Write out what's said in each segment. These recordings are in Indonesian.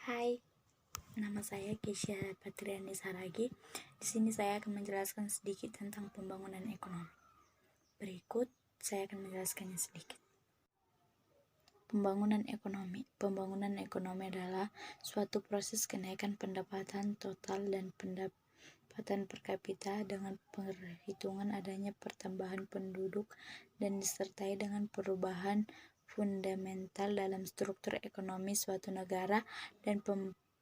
Hai, nama saya Keisha Patriani Saragi. Di sini saya akan menjelaskan sedikit tentang pembangunan ekonomi. Berikut saya akan menjelaskannya sedikit. Pembangunan ekonomi. Pembangunan ekonomi adalah suatu proses kenaikan pendapatan total dan pendapatan per kapita dengan perhitungan adanya pertambahan penduduk dan disertai dengan perubahan fundamental dalam struktur ekonomi suatu negara dan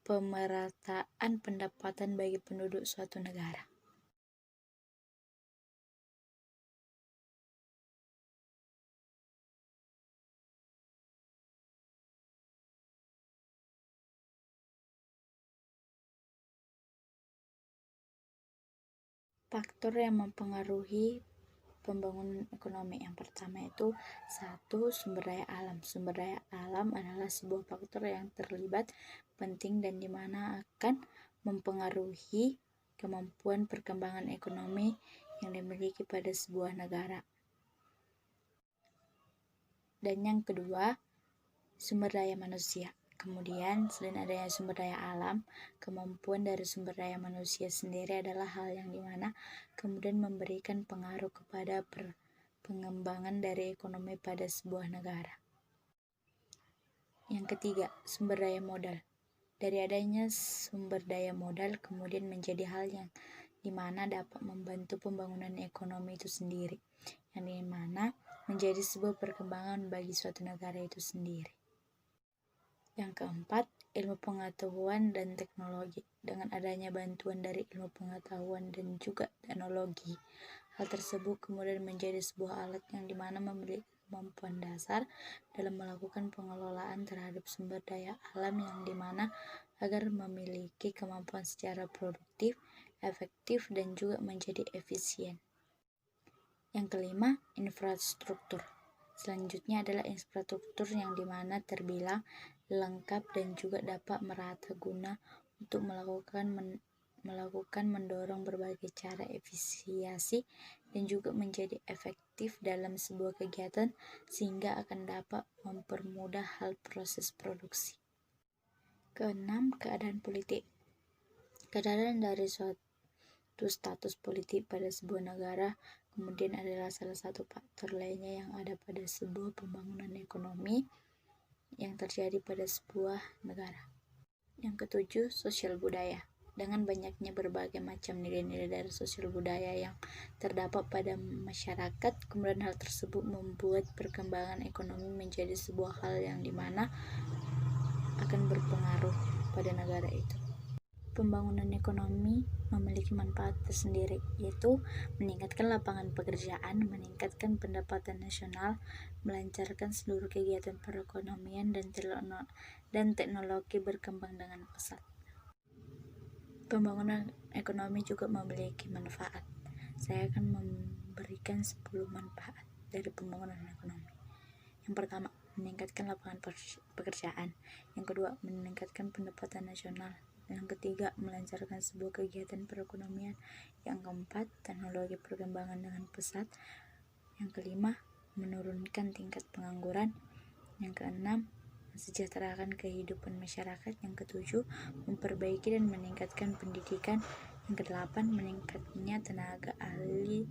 pemerataan pendapatan bagi penduduk suatu negara. Faktor yang mempengaruhi pembangunan ekonomi yang pertama itu sumber daya alam. Sumber daya alam adalah sebuah faktor yang terlibat penting dan di mana akan mempengaruhi kemampuan perkembangan ekonomi yang dimiliki pada sebuah negara. Dan yang kedua, sumber daya manusia. Kemudian, selain adanya sumber daya alam, kemampuan dari sumber daya manusia sendiri adalah hal yang dimana kemudian memberikan pengaruh kepada pengembangan dari ekonomi pada sebuah negara. Yang ketiga, sumber daya modal. Dari adanya sumber daya modal kemudian menjadi hal yang dimana dapat membantu pembangunan ekonomi itu sendiri, yang dimana menjadi sebuah perkembangan bagi suatu negara itu sendiri. Yang keempat, ilmu pengetahuan dan teknologi. Dengan adanya bantuan dari ilmu pengetahuan dan juga teknologi, hal tersebut kemudian menjadi sebuah alat yang dimana memiliki kemampuan dasar dalam melakukan pengelolaan terhadap sumber daya alam yang dimana agar memiliki kemampuan secara produktif, efektif, dan juga menjadi efisien. Yang kelima, infrastruktur. Selanjutnya adalah infrastruktur yang dimana terbilang lengkap dan juga dapat merata guna untuk melakukan mendorong berbagai cara efisiensi dan juga menjadi efektif dalam sebuah kegiatan sehingga akan dapat mempermudah hal proses produksi. Keenam, keadaan politik. Keadaan dari suatu status politik pada sebuah negara kemudian adalah salah satu faktor lainnya yang ada pada sebuah pembangunan ekonomi yang terjadi pada sebuah negara. Yang ketujuh, sosial budaya. Dengan banyaknya berbagai macam nilai-nilai dari sosial budaya yang terdapat pada masyarakat, kemudian hal tersebut membuat perkembangan ekonomi menjadi sebuah hal yang dimana akan berpengaruh pada negara itu. Pembangunan ekonomi memiliki manfaat tersendiri, yaitu meningkatkan lapangan pekerjaan, meningkatkan pendapatan nasional, melancarkan seluruh kegiatan perekonomian dan teknologi berkembang dengan pesat. Pembangunan ekonomi juga memiliki manfaat. Saya akan memberikan 10 manfaat dari pembangunan ekonomi. Yang pertama, meningkatkan lapangan pekerjaan. Yang kedua, meningkatkan pendapatan nasional. Yang ketiga, melancarkan sebuah kegiatan perekonomian. Yang keempat, teknologi perkembangan dengan pesat. Yang kelima, menurunkan tingkat pengangguran. Yang keenam, mensejahterakan kehidupan masyarakat. Yang ketujuh, memperbaiki dan meningkatkan pendidikan. Yang kedelapan, meningkatnya tenaga ahli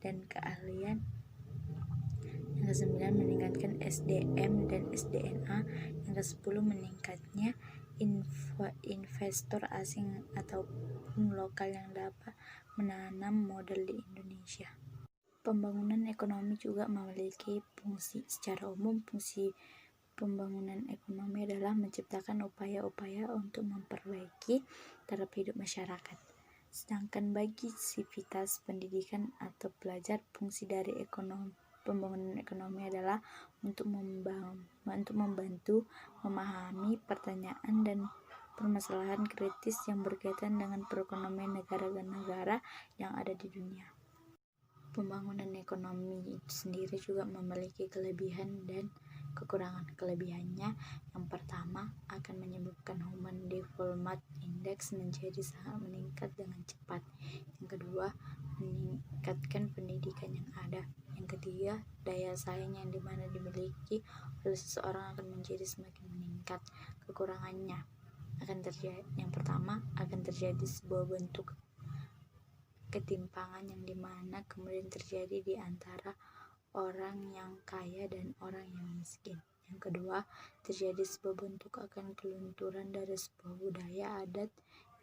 dan keahlian. Yang kesembilan, meningkatkan SDM dan SDNA. Yang kesepuluh, meningkatnya investor asing ataupun lokal yang dapat menanam modal di Indonesia. Pembangunan ekonomi juga memiliki fungsi. Secara umum, fungsi pembangunan ekonomi adalah menciptakan upaya-upaya untuk memperbaiki taraf hidup masyarakat. Sedangkan bagi sivitas pendidikan atau pelajar, fungsi dari pembangunan ekonomi adalah untuk membantu memahami pertanyaan dan permasalahan kritis yang berkaitan dengan perekonomian negara-negara yang ada di dunia. Pembangunan ekonomi itu sendiri juga memiliki kelebihan dan kekurangan. Kelebihannya yang pertama akan menyebabkan Human Development Index menjadi sangat meningkat dengan cepat. Yang kedua, meningkatkan pendidikan yang ada. Yang ketiga, daya saing yang dimana dimiliki oleh seseorang akan menjadi semakin meningkat. Kekurangannya Yang pertama, akan terjadi sebuah bentuk ketimpangan yang dimana kemudian terjadi di antara orang yang kaya dan orang yang miskin. Yang kedua, terjadi sebuah bentuk akan kelunturan dari sebuah budaya adat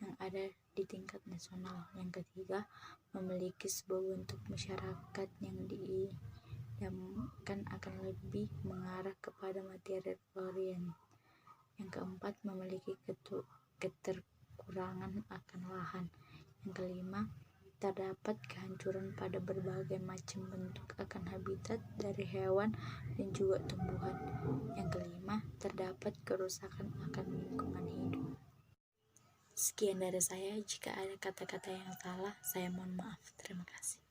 yang ada di tingkat nasional. Yang ketiga, memiliki sebuah bentuk masyarakat yang diidamkan akan lebih mengarah kepada material orient. Yang keempat, memiliki keterkurangan akan lahan. Yang kelima, terdapat kehancuran pada berbagai macam bentuk akan habitat dari hewan dan juga tumbuhan. Yang kelima, terdapat kerusakan akan lingkungan hidup. Sekian dari saya. Jika ada kata-kata yang salah, saya mohon maaf. Terima kasih.